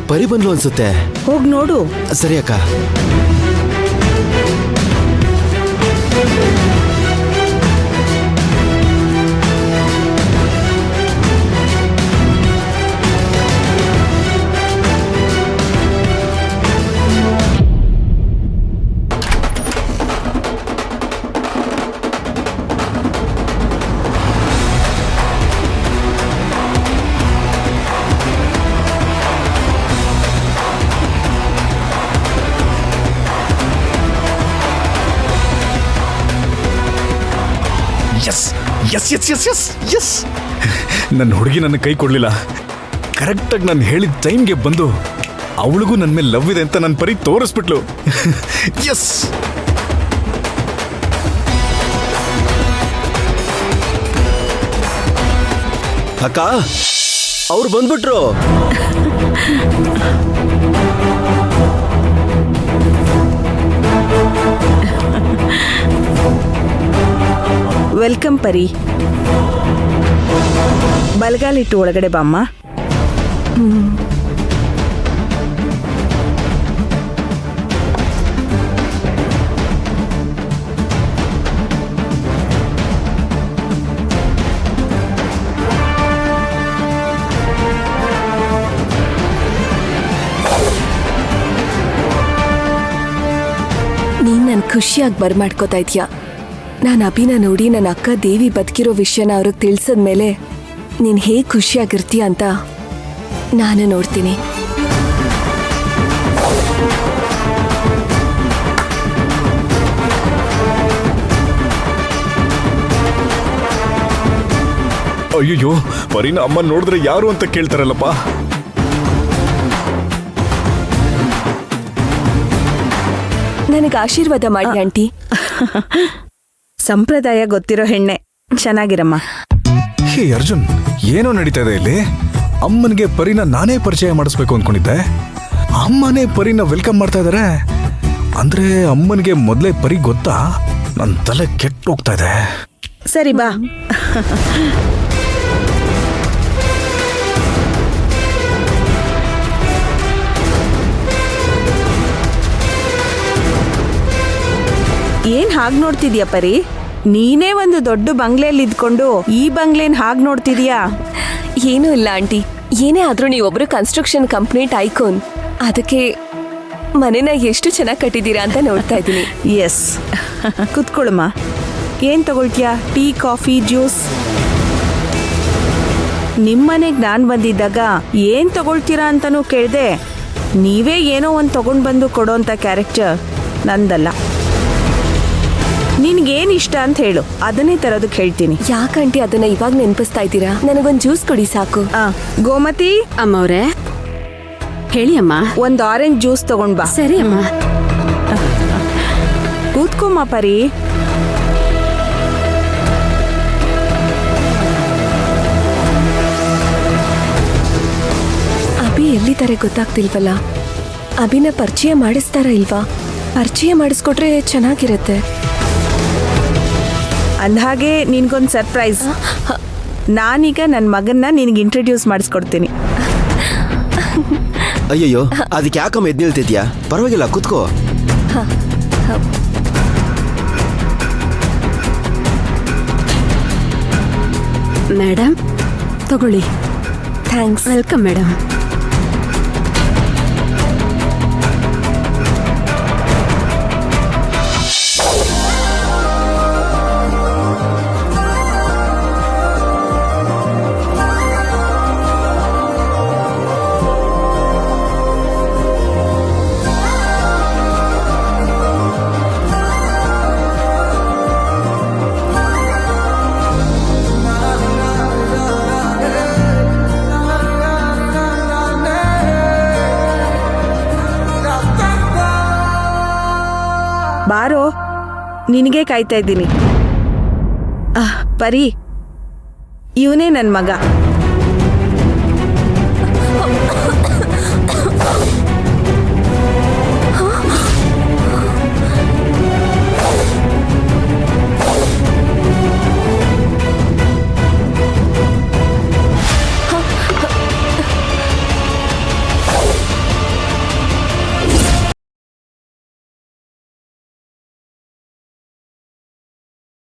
ಪರಿ ಬಂದ್ಲು ಅನ್ಸುತ್ತೆ. ಹೋಗ್ ನೋಡು. ಸರಿ ಅಕ್ಕ. Yes yes yes yes yes ನನ್ನ ಹುಡುಗಿ ನನ್ನ ಕೈ ಕೊಡ್ಲಿಲ್ಲ. ಕರೆಕ್ಟಾಗಿ ನಾನು ಹೇಳಿದ ಟೈಮ್ಗೆ ಬಂದು ಅವಳಿಗೂ ನನ್ನ ಮೇಲೆ ಲವ್ ಇದೆ ಅಂತ ನನ್ನ ಪರಿ ತೋರಿಸ್ಬಿಟ್ಲು. ಎಸ್. ಅಕ್ಕ ಅವ್ರು ಬಂದ್ಬಿಟ್ರು. ವೆಲ್ಕಮ್ ಪರಿ. ಬಲಗಾಲಿಟ್ಟು ಒಳಗಡೆ ಬಾಮ್ಮ. ನೀನ್ ನನ್ ಖುಷಿಯಾಗಿ ಬರ್ಮಾಡ್ಕೋತಾ ಇದ್ಯಾ. ನಾನು ಅಭಿನ ನೋಡಿ ನನ್ನ ಅಕ್ಕ ದೇವಿ ಬದುಕಿರೋ ವಿಷಯನ ಅವ್ರಿಗೆ ತಿಳಿಸಿದ್ಮೇಲೆ ನೀನು ಹೇಗೆ ಖುಷಿಯಾಗಿರ್ತೀಯ ಅಂತ ನಾನು ನೋಡ್ತೀನಿ. ಅಯ್ಯೋ, ಪರಿನ ಅಮ್ಮ ನೋಡಿದ್ರೆ ಯಾರು ಅಂತ ಕೇಳ್ತಾರಲ್ಲಪ್ಪ. ನನಗೆ ಆಶೀರ್ವಾದ ಮಾಡಿ ಆಂಟಿ. ಸಂಪ್ರದಾಯ ಗೊತ್ತಿರೋ ಹೆಣ್ಣೆ. ಚೆನ್ನಾಗಿರಮ್ಮ. ಹೇ ಅರ್ಜುನ್, ಏನೋ ನಡೀತಾ ಇದೆ ಇಲ್ಲಿ? ಅಮ್ಮನಿಗೆ ಪರಿನ ನಾನೇ ಪರಿಚಯ ಮಾಡಿಸ್ಬೇಕು ಅನ್ಕೊಂಡಿದ್ದೆ. ಅಮ್ಮನೇ ಪರಿನ ವೆಲ್ಕಮ್ ಮಾಡ್ತಾ ಇದಾರೆ ಅಂದ್ರೆ ಅಮ್ಮನಿಗೆ ಮೊದಲೇ ಪರಿ ಗೊತ್ತಾ? ನನ್ನ ತಲೆ ಕೆಟ್ಟು ಹೋಗ್ತಾ ಇದೆ. ಸರಿ ಬಾ. ಏನ್ ಹಾಗ್ ನೋಡ್ತಿದ್ಯಾ ಪರಿ? ನೀನೇ ಒಂದು ದೊಡ್ಡ ಬಂಗ್ಲೆಯಲ್ಲಿ ಇದ್ಕೊಂಡು ಈ ಬಂಗ್ಲೆನ್ ಹಾಗ್ ನೋಡ್ತಿದ್ಯಾ? ಏನೂ ಇಲ್ಲ ಆಂಟಿ. ಏನೇ ಆದ್ರೂ ನೀವೊಬ್ರು ಕನ್ಸ್ಟ್ರಕ್ಷನ್ ಕಂಪ್ನಿ ಟೈಕೋನ್. ಅದಕ್ಕೆ ಮನೆನ ಎಷ್ಟು ಚೆನ್ನಾಗಿ ಕಟ್ಟಿದ್ದೀರಾ ಅಂತ ನೋಡ್ತಾ ಇದ್ದೀನಿ. ಎಸ್. ಕುತ್ಕೊಳಮ್ಮ. ಏನ್ ತಗೊಳ್ತೀಯಾ? Tea, coffee, juice? ನಿಮ್ಮನೆಗೆ ನಾನು ಬಂದಿದ್ದಾಗ ಏನ್ ತಗೊಳ್ತೀರಾ ಅಂತಾನೂ ಕೇಳ್ದೆ. ನೀವೇ ಏನೋ ಒಂದು ತಗೊಂಡ್ ಬಂದು ಕೊಡೋಂಥ ಕ್ಯಾರೆಕ್ಟರ್ ನಂದಲ್ಲ. ನಿನ್ಗೇನ್ ಇಷ್ಟ ಅಂತ ಹೇಳು, ಅದನ್ನೇ ತರೋದಕ್ಕೆ ಹೇಳ್ತೀನಿ. ಯಾಕಂಟಿ ಅದನ್ನ ಇವಾಗ ನೆನಪಿಸ್ತಾ ಇದ್ದೀರಾ? ನನಗೊಂದು ಜ್ಯೂಸ್ ಕೊಡಿ ಸಾಕು. ಗೋಮತಿ ಅಮ್ಮವ್ರೆ ಹೇಳಿ ಅಮ್ಮ. ಒಂದು ಆರೆಂಜ್ ಜ್ಯೂಸ್ ತಗೊಂಡ್ ಬಾ. ಸರಿ ಅಮ್ಮ. ಕೂತ್ಕೊಮ್ಮ ಪರಿ. ಅಭಿ ಎಲ್ಲಿದ್ದಾರೆ ಗೊತ್ತಾಗ್ತಿಲ್ವಲ್ಲ. ಅಭಿನ ಪರಿಚಯ ಮಾಡಿಸ್ತಾರ ಇಲ್ವಾ? ಪರಿಚಯ ಮಾಡಿಸ್ಕೊಟ್ರೆ ಚೆನ್ನಾಗಿರುತ್ತೆ. ಅಂದ್ಹಾಗೆ ನಿನ್ಗೊಂದು ಸರ್ಪ್ರೈಸ್. ನಾನೀಗ ನನ್ನ ಮಗನ್ನ ನಿನಗೆ ಇಂಟ್ರೊಡ್ಯೂಸ್ ಮಾಡಿಸ್ಕೊಡ್ತೀನಿ. ಅಯ್ಯಯ್ಯೋ, ಅದಕ್ಕೆ ಯಾಕಮ್ಮ ಎದ್ದು ನಿಲ್ತಿದ್ಯಾ? ಪರವಾಗಿಲ್ಲ, ಕೂತ್ಕೋ. ಮೇಡಮ್ ತಗೊಳ್ಳಿ. ಥ್ಯಾಂಕ್ಸ್. Welcome madam. ಬಾರೋ, ನಿನಗೆ ಕಾಯ್ತಾ ಇದ್ದೀನಿ. ಪರಿ, ಇವನೇ ನನ್ನ ಮಗ.